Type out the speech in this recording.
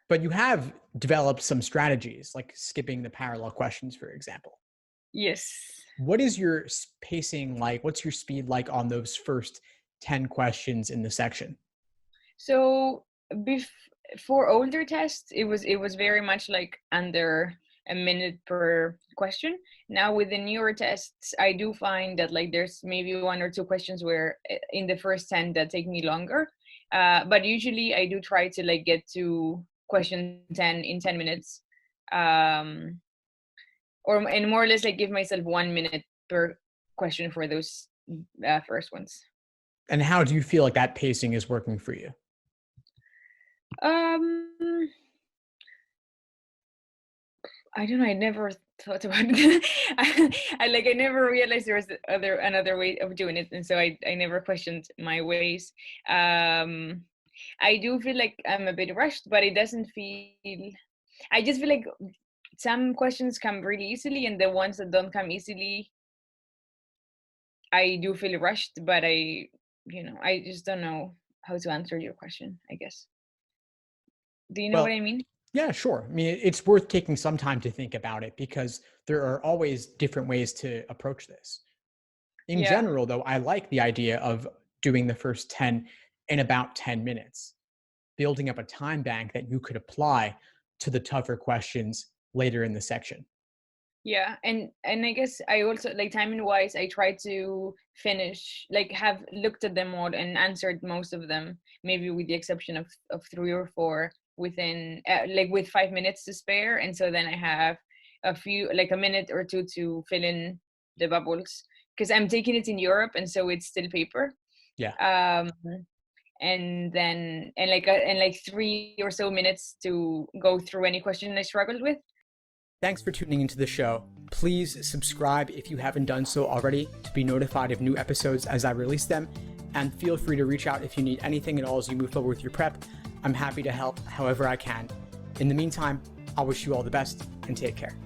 But you have developed some strategies, like skipping the parallel questions, for example. Yes. What is your pacing like? What's your speed like on those first 10 questions in the section? So for older tests, it was very much like under a minute per question. Now with the newer tests, I do find that like there's maybe one or two questions where in the first 10 that take me longer. But usually I do try to like get to question 10 in 10 minutes. Um, and more or less like give myself 1 minute per question for those first ones. And how do you feel like that pacing is working for you? Um, I don't know. I never thought about it. I never realized there was another way of doing it, and so I never questioned my ways. Um, I do feel like I'm a bit rushed, but it doesn't feel. I just feel like some questions come really easily, and the ones that don't come easily, I do feel rushed. But I just don't know how to answer your question, I guess. Do you know what Well, I mean? yeah, sure. I mean, it's worth taking some time to think about it because there are always different ways to approach this. In Yeah. general, though, I like the idea of doing the first 10 in about 10 minutes, building up a time bank that you could apply to the tougher questions later in the section. Yeah, and I guess I also like timing wise, I try to finish like have looked at them all and answered most of them, maybe with the exception of three or four within like with 5 minutes to spare, and so then I have a few like a minute or two to fill in the bubbles because I'm taking it in Europe, and so it's still paper. Yeah. Um, and then and like 3 or so minutes to go through any question I struggled with. Thanks for tuning into the show. Please subscribe if you haven't done so already to be notified of new episodes as I release them. And feel free to reach out if you need anything at all as you move forward with your prep. I'm happy to help however I can. In the meantime, I wish you all the best and take care.